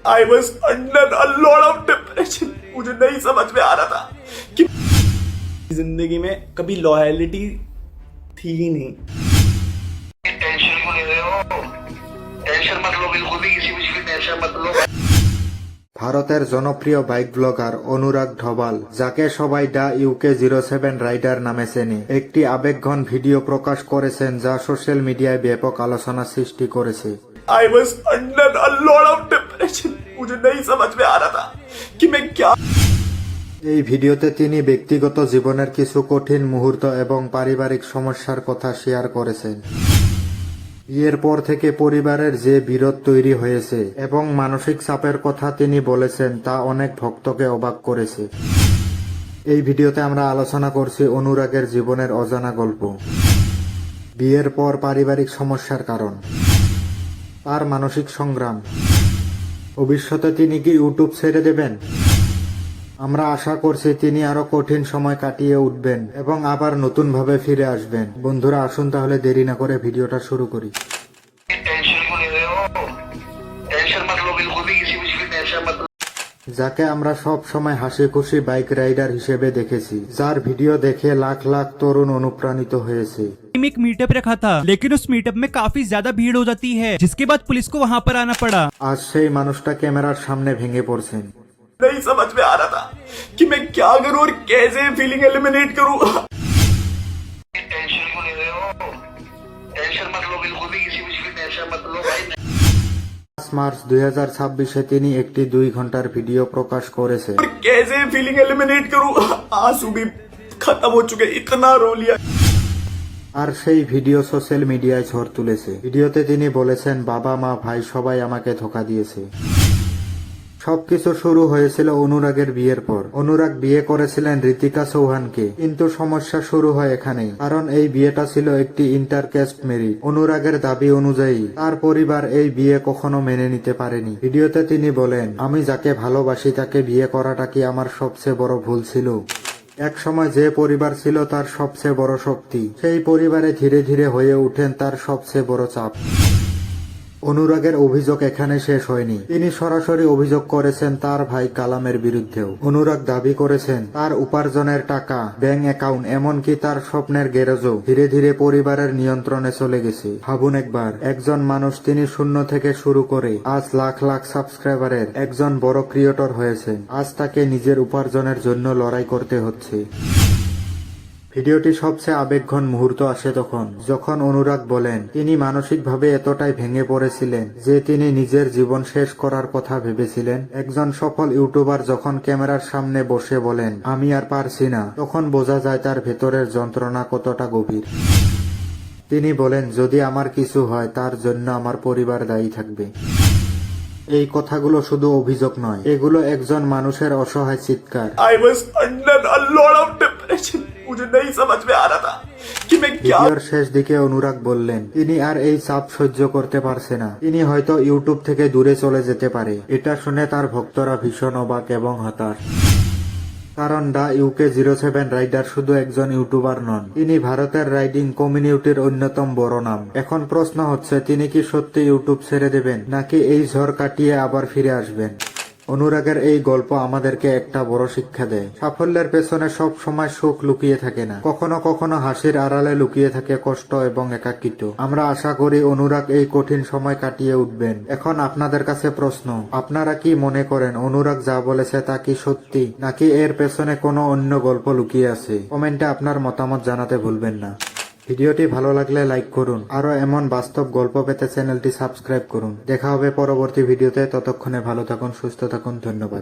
I was under a lot of depression. मुझे नहीं समझ में आ रहा था कि जिंदगी में कभी लॉयलिटी थी ही नहीं। टेंशन क्यों ले रहे हो? टेंशन मत लो, बिल्कुल भी किसी चीज की टेंशन मत लो। ভারতের জনপ্রিয় বাইক ব্লগার অনুরাগ ঢবাল, যাকে সবাই দা ইউকে 07 রাইডার নামে চেনে, একটি আবেগঘন ভিডিও প্রকাশ করেছেন যা সোশ্যাল মিডিয়ায় ব্যাপক আলোচনা সৃষ্টি করেছে। I was under a lot of depression. मुझे नहीं समझ में आ रहा था कि मैं क्या। এই ভিডিওতে তিনি ব্যক্তিগত জীবনের কিছু কঠিন মুহূর্ত এবং পারিবারিক সমস্যার কথা শেয়ার করেছেন। বিয়ের পর থেকে পরিবারের যে বিরোধ তৈরি হয়েছে এবং মানসিক চাপের কথা তিনি বলেছেন তা অনেক ভক্তকে অবাক করেছে। এই ভিডিওতে আমরা আলোচনা করছি অনুরাগের জীবনের অজানা গল্প, বিয়ের পর পারিবারিক সমস্যার কারণ, তার মানসিক সংগ্রাম, ভবিষ্যতে তিনি কি ইউটিউব ছেড়ে দেবেন। আমরা আশা করছি তিনি আরো কঠিন সময় কাটিয়ে উঠবেন এবং আবার নতুন ভাবে ফিরে আসবেন। বন্ধুরা, আসুন তাহলে দেরি না করে ভিডিওটা শুরু করি। टेंशन क्यों ले रहे हो? टेंशन मत लो, बिल्कुल भी किसी चीज की टेंशन मत लो। যাকে আমরা সব সময় হাসি খুশি বাইক রাইডার হিসেবে দেখেছি, যার ভিডিও দেখে লাখ লাখ তরুণ অনুপ্রাণিত হয়েছে। एक मीटअप रखा था, लेकिन उस मीटअप में काफी ज्यादा भीड़ हो जाती है, जिसके बाद पुलिस को वहाँ पर आना पड़ा। আজ সেই মানুষটা ক্যামেরার সামনে ভেঙে পড়ছেন। नहीं समझ में आ रहा था कि मैं क्या करूं और कैसे फीलिंग एलिमिनेट करूं। टेंशन क्यों ले रहे हो? टेंशन मत लो, बिल्कुल भी किसी चीज की टेंशन मत लो भाई। 5 মার্চ 2026 তিনি একটি 2 ঘন্টার ভিডিও প্রকাশ করেছে। और कैसे फीलिंग एलिमिनेट करूं। आंसू भी खत्म हो चुके, इतना रो लिया। আর সেই ভিডিও সোশ্যাল মিডিয়ায় ঝড় তুলেছে। ভিডিওতে তিনি বলেছেন, বাবা মা ভাই সবাই আমাকে ধোঁকা দিয়েছে। সবকিছু শুরু হয়েছিল অনুরাগের বিয়ের পর। অনুরাগ বিয়ে করেছিলেন ঋতিকা চৌহানকে, কিন্তু সমস্যা শুরু হয় এখানেই, কারণ এই বিয়েটা ছিল একটি ইন্টারকাস্ট ম্যারেজ। অনুরাগের দাবি অনুযায়ী তার পরিবার এই বিয়ে কখনো মেনে নিতে পারেনি। ভিডিওতে তিনি বলেন, আমি যাকে ভালোবাসি তাকে বিয়ে করাটা কি আমার সবচেয়ে বড় ভুল ছিল। এক সময় যে পরিবার ছিল তার সবচেয়ে বড় শক্তি, সেই পরিবারে ধীরে ধীরে হয়ে উঠেন তার সবচেয়ে বড় চাপ। অনুরাগের অভিযোগ এখানে শেষ হয়নি, তিনি সরাসরি অভিযোগ করেছেন তার ভাই কালামের বিরুদ্ধেও। অনুরাগ দাবি করেছেন তার উপার্জনের টাকা, ব্যাংক অ্যাকাউন্ট, এমনকি তার স্বপ্নের গ্যারেজও ধীরে ধীরে পরিবারের নিয়ন্ত্রণে চলে গেছে। ভাবুন একবার, একজন মানুষ, তিনি শূন্য থেকে শুরু করে আজ লাখ লাখ সাবস্ক্রাইবারের একজন বড় ক্রিয়েটর হয়েছেন। আজ তাকে নিজের উপার্জনের জন্য লড়াই করতে হচ্ছে। ভিডিওটি সবচেয়ে আবেগঘন মুহূর্ত আসে তখন, যখন অনুরাগ বলেন তিনি মানসিকভাবে এতটাই ভেঙে পড়েছিলেন যে তিনি নিজের জীবন শেষ করার কথা ভেবেছিলেন। একজন সফল ইউটিউবার যখন ক্যামেরার সামনে বসে বলেন আমি আর পারছি না, তখন বোঝা যায় তার ভেতরের যন্ত্রণা কতটা গভীর। তিনি বলেন, যদি আমার কিছু হয় তার জন্য আমার পরিবার দায়ী থাকবে। এই কথাগুলো শুধু অভিযোগ নয়, এগুলো একজন মানুষের অসহায় চিৎকার। I was under a lot of depression. मुझे नहीं समझ में आ रहा था कि मैं क्या। ভিডিওর শেষ দিকে অনুরাগ বললেন তিনি আর এই চাপ সহ্য করতে পারছে না, তিনি হয়তো ইউটিউব থেকে দূরে চলে যেতে পারে। এটা শুনে তার ভক্তরা ভীষণ অবাক এবং হতাশ, কারণ দা ইউকে 07 রাইডার শুধু একজন ইউটিউবার নন, তিনি ভারতের রাইডিং কমিউনিটির অন্যতম বড় নাম। এখন প্রশ্ন হচ্ছে, তিনি কি সত্যি ইউটিউব ছেড়ে দেবেন, নাকি এই ঝড় কাটিয়ে আবার ফিরে আসবেন। অনুরাগের এই গল্প আমাদেরকে একটা বড় শিক্ষা দেয়, সাফল্যের পেছনে সব সময় সুখ লুকিয়ে থাকে না, কখনো কখনো হাসির আড়ালে লুকিয়ে থাকে কষ্ট এবং একাকিত্ব। আমরা আশা করি অনুরাগ এই কঠিন সময় কাটিয়ে উঠবেন। এখন আপনাদের কাছে প্রশ্ন, আপনারা কি মনে করেন অনুরাগ যা বলেছে তা কি সত্যি, নাকি এর পেছনে কোনো অন্য গল্প লুকিয়ে আছে? কমেন্টে আপনার মতামত জানাতে ভুলবেন না। ভিডিওটি ভালো লাগলে লাইক করুন, আরো এমন বাস্তব গল্প পেতে চ্যানেলটি সাবস্ক্রাইব করুন। দেখা হবে পরবর্তী ভিডিওতে, ততক্ষণে ভালো থাকুন, সুস্থ থাকুন, ধন্যবাদ।